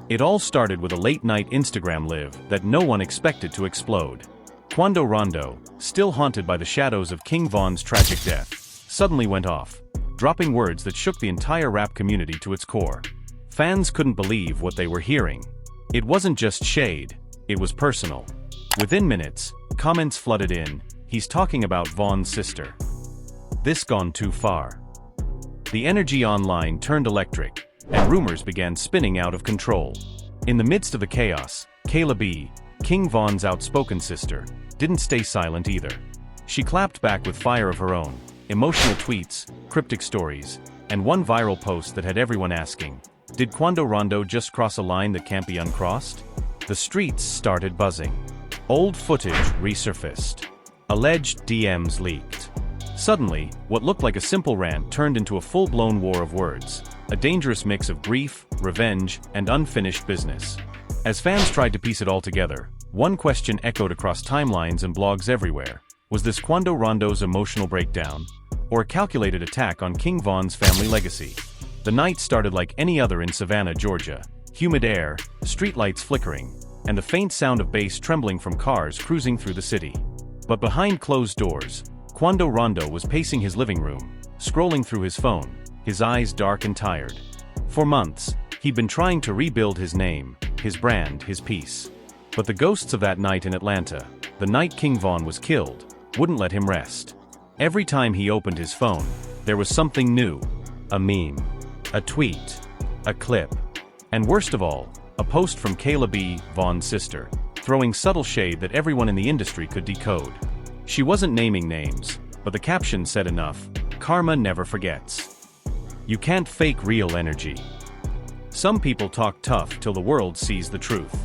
It all started with a late-night Instagram live that no one expected to explode. Quando Rondo, still haunted by the shadows of King Von's tragic death, suddenly went off, dropping words that shook the entire rap community to its core. Fans couldn't believe what they were hearing. It wasn't just shade, it was personal. Within minutes, comments flooded in, "He's talking about Von's sister. This gone too far." The energy online turned electric, and rumors began spinning out of control. In the midst of the chaos, Kayla B, King Von's outspoken sister, didn't stay silent either. She clapped back with fire of her own, emotional tweets, cryptic stories, and one viral post that had everyone asking, did Quando Rondo just cross a line that can't be uncrossed? The streets started buzzing. Old footage resurfaced. Alleged DMs leaked. Suddenly, what looked like a simple rant turned into a full-blown war of words, a dangerous mix of grief, revenge, and unfinished business. As fans tried to piece it all together, one question echoed across timelines and blogs everywhere. Was this Quando Rondo's emotional breakdown, or a calculated attack on King Von's family legacy? The night started like any other in Savannah, Georgia. Humid air, streetlights flickering, and the faint sound of bass trembling from cars cruising through the city. But behind closed doors, Quando Rondo was pacing his living room, scrolling through his phone, his eyes dark and tired. For months, he'd been trying to rebuild his name, his brand, his peace. But the ghosts of that night in Atlanta, the night King Von was killed, wouldn't let him rest. Every time he opened his phone, there was something new. A meme, a tweet, a clip, and worst of all, a post from Kayla B, Von's sister, throwing subtle shade that everyone in the industry could decode. She wasn't naming names, but the caption said enough: karma never forgets. You can't fake real energy. Some people talk tough till the world sees the truth.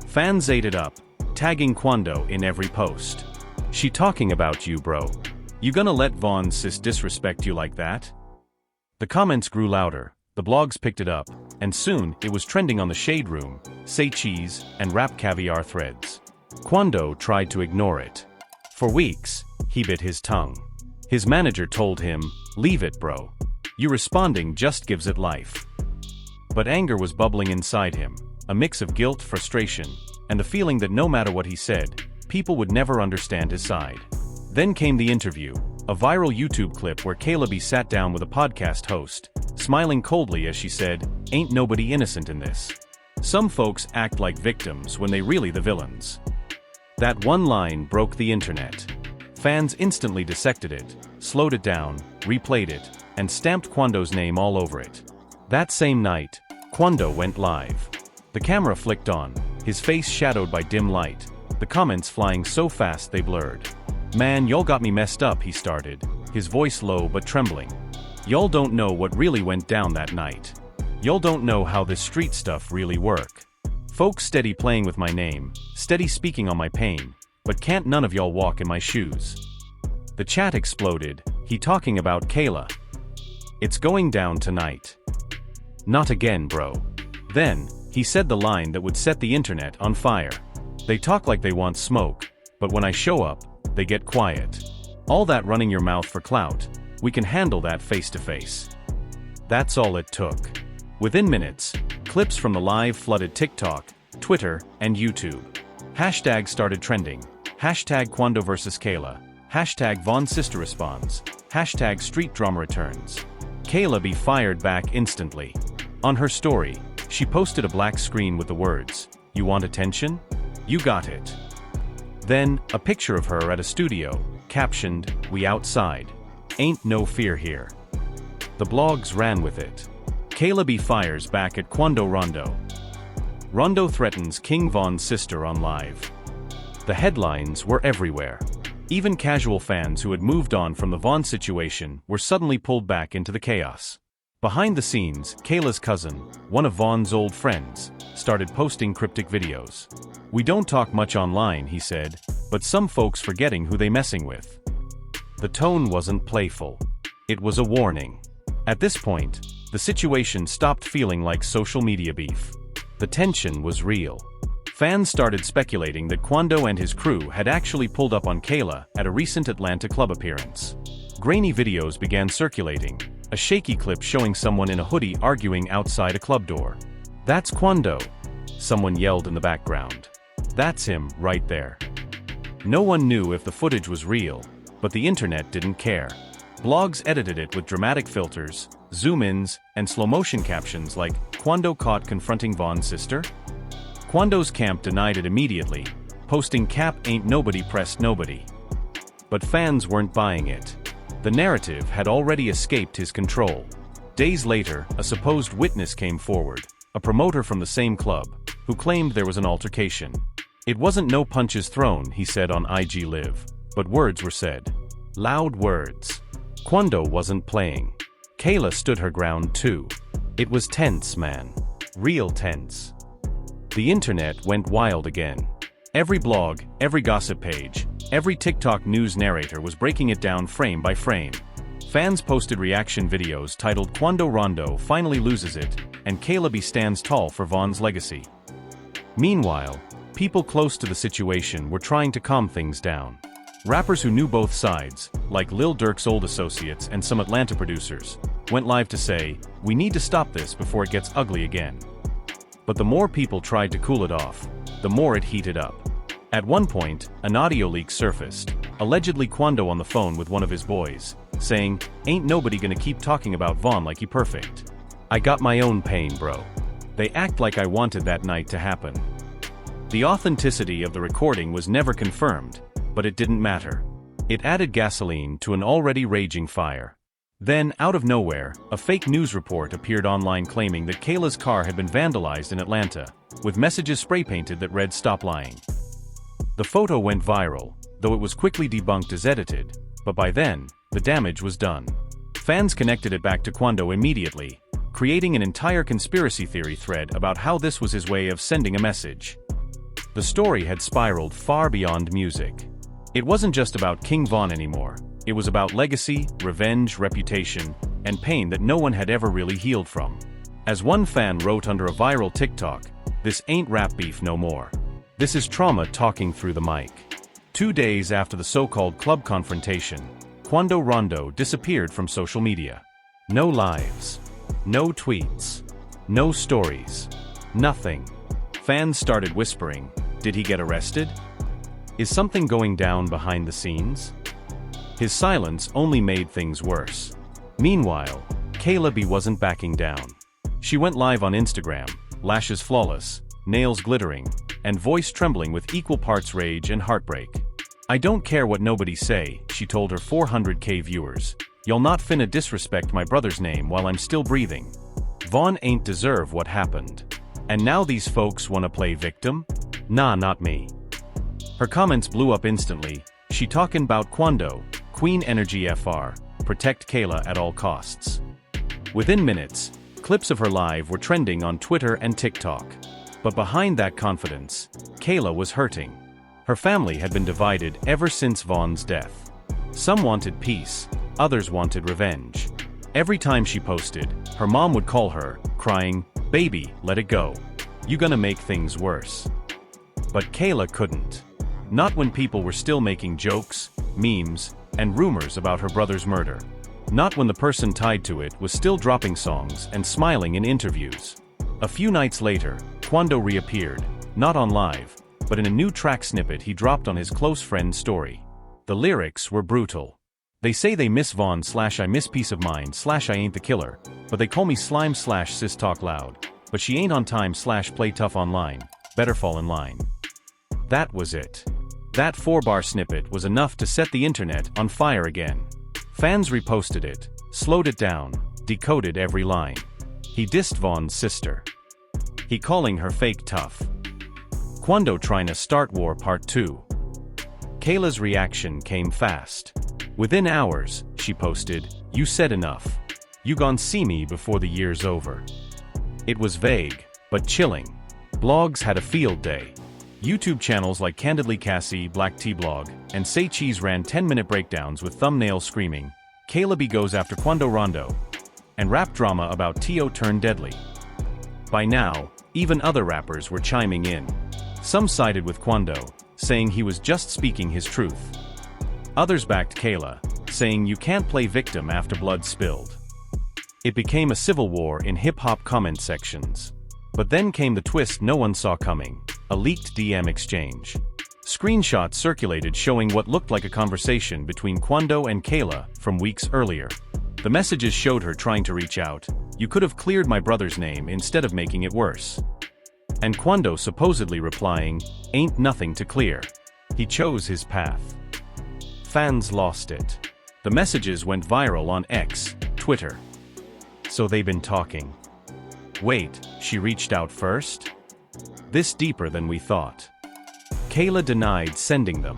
Fans ate it up, tagging Quando in every post. She talking about you, bro. You gonna let Von's sis disrespect you like that? The comments grew louder, the blogs picked it up, and soon it was trending on the Shade Room, Say Cheese, and Rap Caviar threads. Quando tried to ignore it. For weeks, he bit his tongue. His manager told him, "Leave it, bro. You responding just gives it life." But anger was bubbling inside him, a mix of guilt, frustration, and the feeling that no matter what he said, people would never understand his side. Then came the interview, a viral YouTube clip where Kayla B sat down with a podcast host, smiling coldly as she said, "Ain't nobody innocent in this. Some folks act like victims when they really the villains." That one line broke the internet. Fans instantly dissected it, slowed it down, replayed it, and stamped Quando's name all over it. That same night, Quando went live. The camera flicked on, his face shadowed by dim light, the comments flying so fast they blurred. "Man, y'all got me messed up," he started, his voice low but trembling. "Y'all don't know what really went down that night. Y'all don't know how this street stuff really work. Folks steady playing with my name, steady speaking on my pain, but can't none of y'all walk in my shoes." The chat exploded, he talking about Kayla. "It's going down tonight. Not again, bro." Then, he said the line that would set the internet on fire. "They talk like they want smoke, but when I show up, they get quiet. All that running your mouth for clout, we can handle that face to face." That's all it took. Within minutes, clips from the live flooded TikTok, Twitter, and YouTube. Hashtags started trending. Hashtag Quando vs Kayla. Hashtag Von's sister responds. Hashtag street drama returns. Kayla B fired back instantly. On her story, she posted a black screen with the words, "You want attention? You got it." Then, a picture of her at a studio, captioned, "We outside. Ain't no fear here." The blogs ran with it. Kayla B fires back at Quando Rondo. Rondo threatens King Von's sister on live. The headlines were everywhere. Even casual fans who had moved on from the Von situation were suddenly pulled back into the chaos. Behind the scenes, Kayla's cousin, one of Von's old friends, started posting cryptic videos. "We don't talk much online," he said, "but some folks forgetting who they messing with." The tone wasn't playful. It was a warning. At this point, the situation stopped feeling like social media beef. The tension was real. Fans started speculating that Quando and his crew had actually pulled up on Kayla at a recent Atlanta club appearance. Grainy videos began circulating, a shaky clip showing someone in a hoodie arguing outside a club door. "That's Quando," someone yelled in the background. "That's him, right there." No one knew if the footage was real, but the internet didn't care. Blogs edited it with dramatic filters, zoom-ins, and slow-motion captions like, "Quando caught confronting Vaughn's sister?" Quando's camp denied it immediately, posting "Cap ain't nobody pressed nobody." But fans weren't buying it. The narrative had already escaped his control. Days later, a supposed witness came forward, a promoter from the same club, who claimed there was an altercation. "It wasn't no punches thrown," he said on IG Live, but words were said. Loud words. Quando wasn't playing. Kayla stood her ground too. It was tense, man. Real tense. The internet went wild again. Every blog, every gossip page, every TikTok news narrator was breaking it down frame by frame. Fans posted reaction videos titled "Quando Rondo finally loses it," and Caleb stands tall for Vaughn's legacy. Meanwhile, people close to the situation were trying to calm things down. Rappers who knew both sides, like Lil Durk's old associates and some Atlanta producers, went live to say, "We need to stop this before it gets ugly again." But the more people tried to cool it off, the more it heated up. At one point, an audio leak surfaced, allegedly Quando on the phone with one of his boys, saying, "Ain't nobody gonna keep talking about Vaughn like he perfect. I got my own pain, bro. They act like I wanted that night to happen." The authenticity of the recording was never confirmed, but it didn't matter. It added gasoline to an already raging fire. Then, out of nowhere, a fake news report appeared online claiming that Kayla's car had been vandalized in Atlanta, with messages spray-painted that read "Stop lying." The photo went viral, though it was quickly debunked as edited, but by then, the damage was done. Fans connected it back to Quando immediately, creating an entire conspiracy theory thread about how this was his way of sending a message. The story had spiraled far beyond music. It wasn't just about King Von anymore. It was about legacy, revenge, reputation, and pain that no one had ever really healed from. As one fan wrote under a viral TikTok, "This ain't rap beef no more. This is trauma talking through the mic." 2 days after the so-called club confrontation, Quando Rondo disappeared from social media. No lives. No tweets. No stories. Nothing. Fans started whispering, "Did he get arrested? Is something going down behind the scenes?" His silence only made things worse. Meanwhile, Kayla B wasn't backing down. She went live on Instagram, lashes flawless, nails glittering, and voice trembling with equal parts rage and heartbreak. "I don't care what nobody say," she told her 400K viewers. "Y'all not finna disrespect my brother's name while I'm still breathing. Vaughn ain't deserve what happened. And now these folks wanna play victim? Nah, not me." Her comments blew up instantly. "She talkin' 'bout Quando, Queen Energy FR, protect Kayla at all costs." Within minutes, clips of her live were trending on Twitter and TikTok. But behind that confidence, Kayla was hurting. Her family had been divided ever since Vaughn's death. Some wanted peace, others wanted revenge. Every time she posted, her mom would call her, crying, "Baby, let it go. You gonna make things worse." But Kayla couldn't. Not when people were still making jokes, memes, and rumors about her brother's murder. Not when the person tied to it was still dropping songs and smiling in interviews. A few nights later, Quando reappeared, not on live, but in a new track snippet he dropped on his close friend's story. The lyrics were brutal. "They say they miss Vaughn / I miss peace of mind / I ain't the killer, but they call me slime / sis talk loud, but she ain't on time / play tough online, better fall in line." That was it. That 4-bar snippet was enough to set the internet on fire again. Fans reposted it, slowed it down, decoded every line. He dissed Vaughn's sister. He calling her fake tough. Quando trying to start war part 2. Kayla's reaction came fast. Within hours, she posted, "You said enough. You gon' see me before the year's over." It was vague, but chilling. Blogs had a field day. YouTube channels like Candidly Cassie, Black Tea Blog, and Say Cheese ran 10-minute breakdowns with thumbnails screaming, "Kayla B goes after Quando Rondo," and rap drama about T.O. turned deadly. By now, even other rappers were chiming in. Some sided with Quando, saying he was just speaking his truth. Others backed Kayla, saying you can't play victim after blood spilled. It became a civil war in hip-hop comment sections. But then came the twist no one saw coming, a leaked DM exchange. Screenshots circulated showing what looked like a conversation between Quando and Kayla from weeks earlier. The messages showed her trying to reach out. "You could have cleared my brother's name instead of making it worse." And Quando supposedly replying, "Ain't nothing to clear." He chose his path. Fans lost it. The messages went viral on X, Twitter. So they've been talking. Wait, she reached out first? This deeper than we thought. Kayla denied sending them.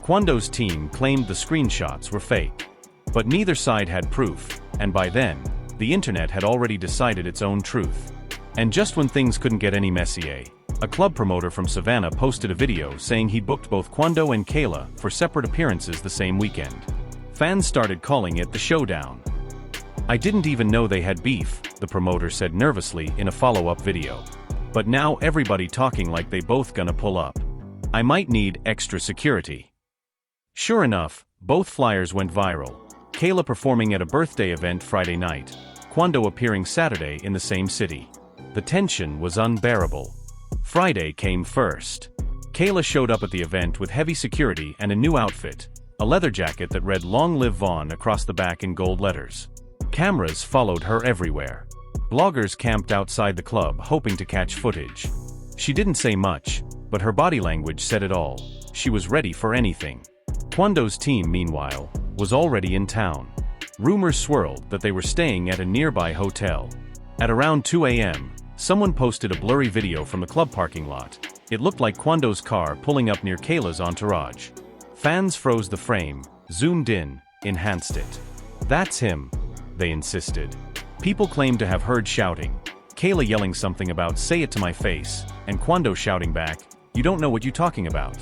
Quando's team claimed the screenshots were fake. But neither side had proof, and by then, the internet had already decided its own truth. And just when things couldn't get any messier, a club promoter from Savannah posted a video saying he booked both Quando and Kayla for separate appearances the same weekend. Fans started calling it the showdown. "I didn't even know they had beef," the promoter said nervously in a follow-up video. "But now everybody talking like they both gonna pull up. I might need extra security." Sure enough, both flyers went viral. Kayla performing at a birthday event Friday night, Quando appearing Saturday in the same city. The tension was unbearable. Friday came first. Kayla showed up at the event with heavy security and a new outfit, a leather jacket that read "Long Live Vaughn" across the back in gold letters. Cameras followed her everywhere. Bloggers camped outside the club hoping to catch footage. She didn't say much, but her body language said it all. She was ready for anything. Quando's team, meanwhile, was already in town. Rumors swirled that they were staying at a nearby hotel. At around 2 a.m., someone posted a blurry video from the club parking lot. It looked like Quando's car pulling up near Kayla's entourage. Fans froze the frame, zoomed in, enhanced it. "That's him," they insisted. People claimed to have heard shouting. Kayla yelling something about "say it to my face," and Quando shouting back, "You don't know what you're talking about."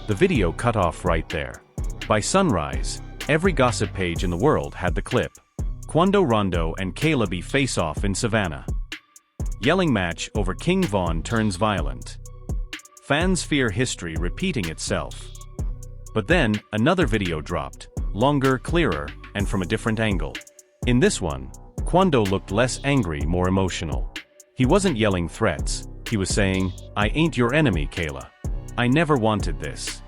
The video cut off right there. By sunrise, every gossip page in the world had the clip. Quando Rondo and Kayla be face-off in Savannah. Yelling match over King Von turns violent. Fans fear history repeating itself. But then, another video dropped, longer, clearer, and from a different angle. In this one, Quando looked less angry, more emotional. He wasn't yelling threats, he was saying, "I ain't your enemy, Kayla. I never wanted this."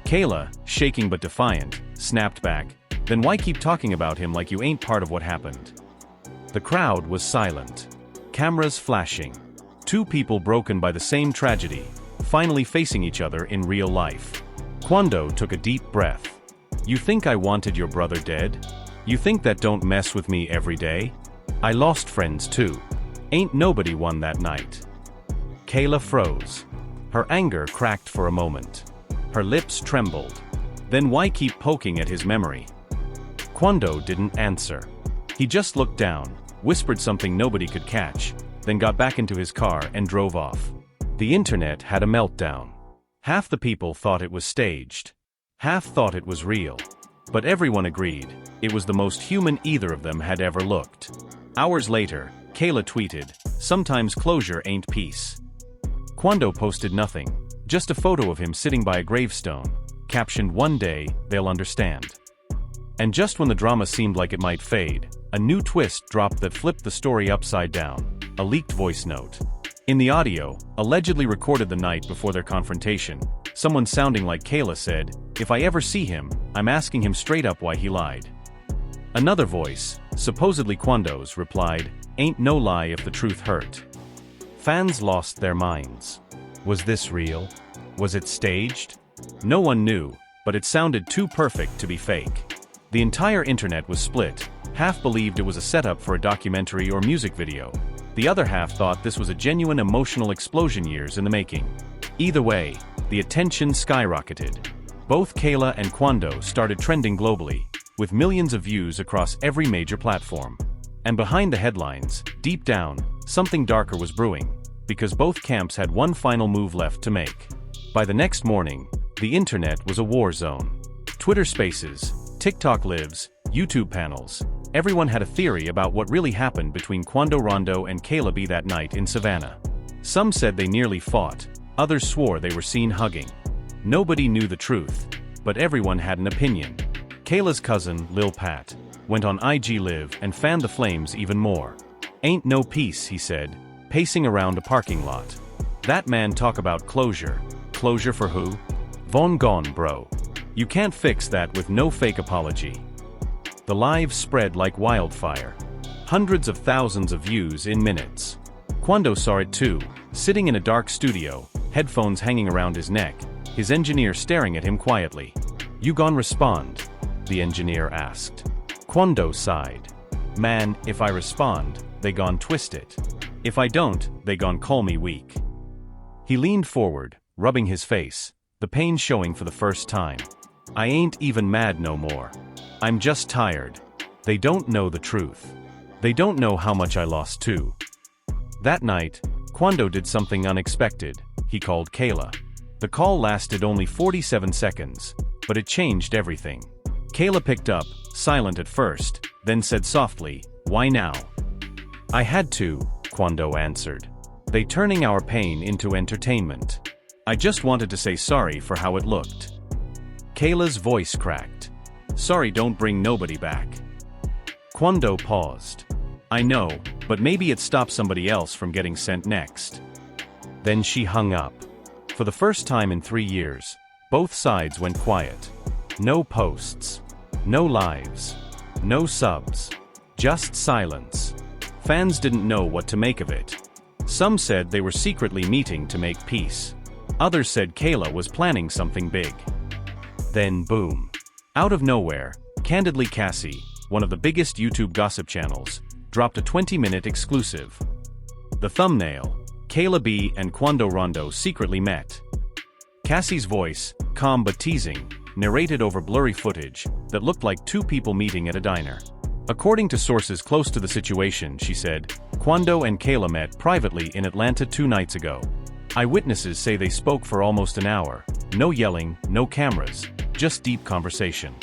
Kayla, shaking but defiant, snapped back, "Then why keep talking about him like you ain't part of what happened?" The crowd was silent. Cameras flashing. Two people broken by the same tragedy, finally facing each other in real life. Quando took a deep breath. "You think I wanted your brother dead? You think that don't mess with me every day? I lost friends too. Ain't nobody won that night." Kayla froze. Her anger cracked for a moment. Her lips trembled. Then why keep poking at his memory? Quando didn't answer. He just looked down, whispered something nobody could catch, then got back into his car and drove off. The internet had a meltdown. Half the people thought it was staged. Half thought it was real. But everyone agreed, it was the most human either of them had ever looked. Hours later, Kayla tweeted, "Sometimes closure ain't peace." Quando posted nothing, just a photo of him sitting by a gravestone, captioned, "One day, they'll understand." And just when the drama seemed like it might fade, a new twist dropped that flipped the story upside down, a leaked voice note. In the audio, allegedly recorded the night before their confrontation, someone sounding like Kayla said, "If I ever see him, I'm asking him straight up why he lied." Another voice, supposedly Quando's, replied, "Ain't no lie if the truth hurt." Fans lost their minds. Was this real? Was it staged? No one knew, but it sounded too perfect to be fake. The entire internet was split. Half believed it was a setup for a documentary or music video. The other half thought this was a genuine emotional explosion years in the making. Either way, the attention skyrocketed. Both Kayla and Quando started trending globally, with millions of views across every major platform. And behind the headlines, deep down, something darker was brewing, because both camps had one final move left to make. By the next morning, the internet was a war zone. Twitter Spaces, TikTok Lives, YouTube panels, everyone had a theory about what really happened between Quando Rondo and Kayla B that night in Savannah. Some said they nearly fought, others swore they were seen hugging. Nobody knew the truth, but everyone had an opinion. Kayla's cousin, Lil Pat, went on IG Live and fanned the flames even more. "Ain't no peace," he said, pacing around a parking lot. That man talk about closure. Closure for who? Von gone, bro. You can't fix that with no fake apology. The live spread like wildfire. Hundreds of thousands of views in minutes. Quando saw it too, sitting in a dark studio, headphones hanging around his neck, his engineer staring at him quietly. "You gon' respond?" the engineer asked. Quando sighed. "Man, if I respond, they gon' twist it. If I don't, they gon' call me weak." He leaned forward, rubbing his face, the pain showing for the first time. "I ain't even mad no more. I'm just tired. They don't know the truth. They don't know how much I lost too." That night, Quando did something unexpected. He called Kayla. The call lasted only 47 seconds, but it changed everything. Kayla picked up, silent at first, then said softly, "Why now?" "I had to," Quando answered. "They turning our pain into entertainment. I just wanted to say sorry for how it looked." Kayla's voice cracked. "Sorry don't bring nobody back." Quando paused. "I know, but maybe it stops somebody else from getting sent next." Then she hung up. For the first time in 3 years, both sides went quiet. No posts. No lives. No subs. Just silence. Fans didn't know what to make of it. Some said they were secretly meeting to make peace. Others said Kayla was planning something big. Then boom. Out of nowhere, Candidly Cassie, one of the biggest YouTube gossip channels, dropped a 20-minute exclusive. The thumbnail: Kayla B and Quando Rondo secretly met. Cassie's voice, calm but teasing, narrated over blurry footage that looked like two people meeting at a diner. According to sources close to the situation, she said, Quando and Kayla met privately in Atlanta 2 nights ago. Eyewitnesses say they spoke for almost an hour. No yelling, no cameras, just deep conversation.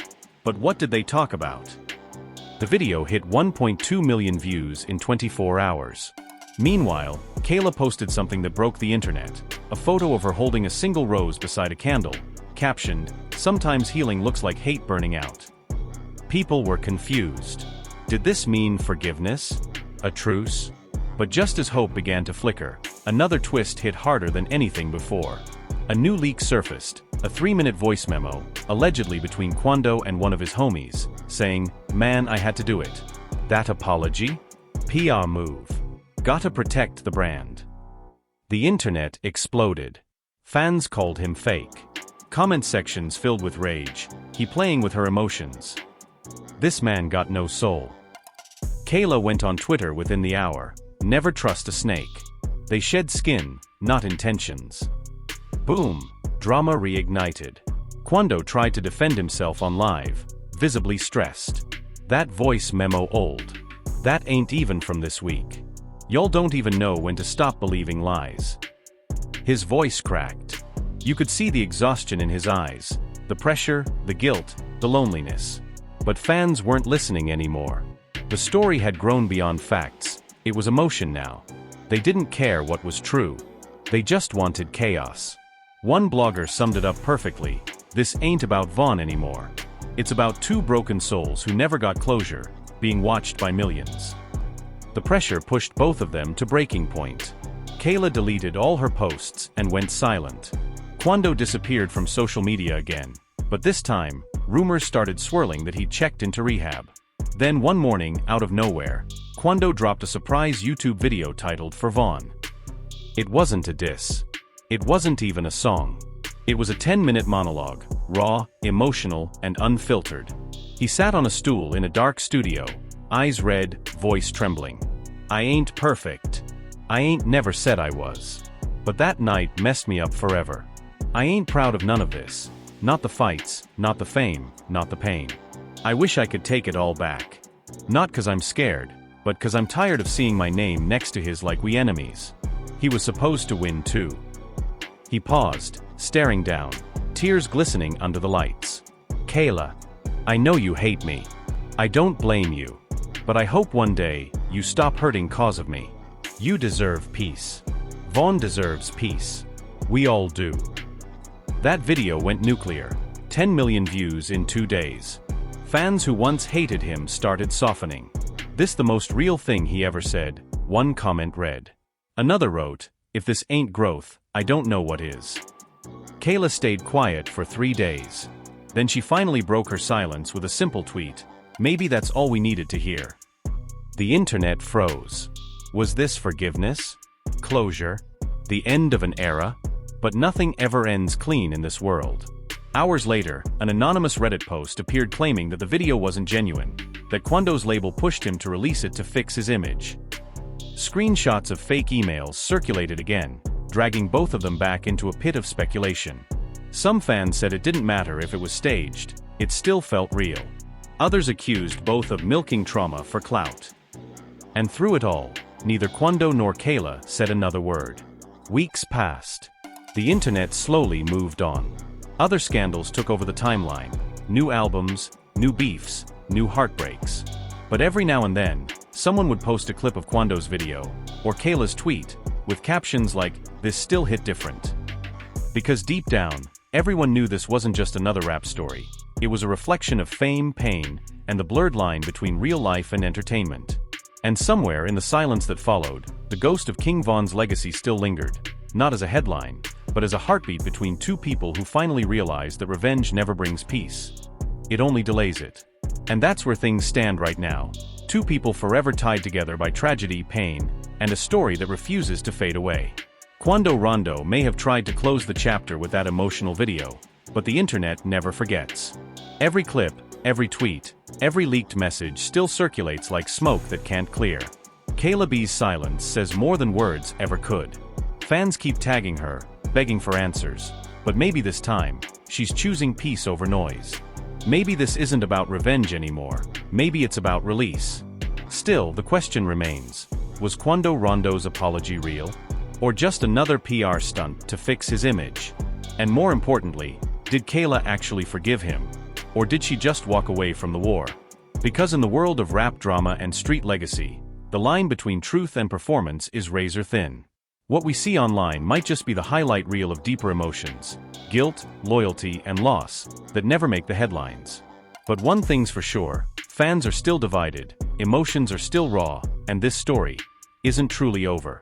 But what did they talk about? The video hit 1.2 million views in 24 hours. Meanwhile, Kayla posted something that broke the internet, a photo of her holding a single rose beside a candle, captioned, "Sometimes healing looks like hate burning out." People were confused. Did this mean forgiveness? A truce? But just as hope began to flicker, another twist hit harder than anything before. A new leak surfaced, a 3-minute voice memo, allegedly between Quando and one of his homies, saying, "Man, I had to do it. That apology? PR move. Gotta protect the brand." The internet exploded. Fans called him fake. Comment sections filled with rage, he playing with her emotions. This man got no soul. Kayla went on Twitter within the hour, "Never trust a snake. They shed skin, not intentions." Boom, drama reignited. Quando tried to defend himself on live, visibly stressed. "That voice memo old. That ain't even from this week. Y'all don't even know when to stop believing lies." His voice cracked. You could see the exhaustion in his eyes, the pressure, the guilt, the loneliness. But fans weren't listening anymore. The story had grown beyond facts. It was emotion now. They didn't care what was true. They just wanted chaos. One blogger summed it up perfectly: "This ain't about Vaughn anymore. It's about two broken souls who never got closure, being watched by millions." The pressure pushed both of them to breaking point. Kayla deleted all her posts and went silent. Quando disappeared from social media again, but this time, rumors started swirling that he'd checked into rehab. Then one morning, out of nowhere, Quando dropped a surprise YouTube video titled "For Vaughn." It wasn't a diss. It wasn't even a song. It was a 10-minute monologue, raw, emotional, and unfiltered. He sat on a stool in a dark studio, eyes red, voice trembling. "I ain't perfect. I ain't never said I was. But that night messed me up forever. I ain't proud of none of this. Not the fights, not the fame, not the pain. I wish I could take it all back. Not 'cause I'm scared, but 'cause I'm tired of seeing my name next to his like we enemies." He was supposed to win too. He paused, staring down, tears glistening under the lights. "Kayla, I know you hate me. I don't blame you. But I hope one day, you stop hurting 'cause of me. You deserve peace. Vaughn deserves peace. We all do." That video went nuclear. 10 million views in 2 days. Fans who once hated him started softening. "This the most real thing he ever said," one comment read. Another wrote, "If this ain't growth, I don't know what is." Kayla stayed quiet for 3 days. Then she finally broke her silence with a simple tweet, "Maybe that's all we needed to hear." The internet froze. Was this forgiveness? Closure? The end of an era? But nothing ever ends clean in this world. Hours later, an anonymous Reddit post appeared claiming that the video wasn't genuine, that Quando's label pushed him to release it to fix his image. Screenshots of fake emails circulated again, dragging both of them back into a pit of speculation. Some fans said it didn't matter if it was staged, it still felt real. Others accused both of milking trauma for clout. And through it all, neither Quando nor Kayla said another word. Weeks passed. The internet slowly moved on. Other scandals took over the timeline. New albums, new beefs, new heartbreaks. But every now and then, someone would post a clip of Quando's video, or Kayla's tweet, with captions like, "This still hit different." Because deep down, everyone knew this wasn't just another rap story. It was a reflection of fame, pain, and the blurred line between real life and entertainment. And somewhere in the silence that followed, the ghost of King Von's legacy still lingered, not as a headline, but as a heartbeat between two people who finally realized that revenge never brings peace. It only delays it. And that's where things stand right now. Two people forever tied together by tragedy, pain, and a story that refuses to fade away. Quando Rondo may have tried to close the chapter with that emotional video, but the internet never forgets. Every clip, every tweet, every leaked message still circulates like smoke that can't clear. Kayla B's silence says more than words ever could. Fans keep tagging her, begging for answers. But maybe this time, she's choosing peace over noise. Maybe this isn't about revenge anymore, maybe it's about release. Still, the question remains, was Quando Rondo's apology real? Or just another PR stunt to fix his image? And more importantly, did Kayla actually forgive him? Or did she just walk away from the war? Because in the world of rap drama and street legacy, the line between truth and performance is razor thin. What we see online might just be the highlight reel of deeper emotions, guilt, loyalty, and loss, that never make the headlines. But one thing's for sure, fans are still divided, emotions are still raw, and this story isn't truly over.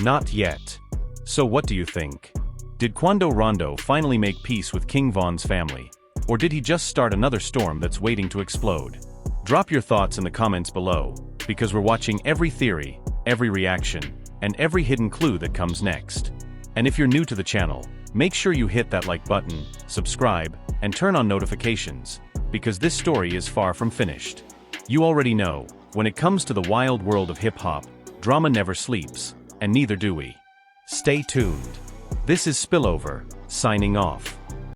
Not yet. So what do you think? Did Quando Rondo finally make peace with King Von's family? Or did he just start another storm that's waiting to explode? Drop your thoughts in the comments below, because we're watching every theory, every reaction, and every hidden clue that comes next. And if you're new to the channel, make sure you hit that like button, subscribe, and turn on notifications, because this story is far from finished. You already know, when it comes to the wild world of hip-hop, drama never sleeps, and neither do we. Stay tuned. This is Spillover, signing off.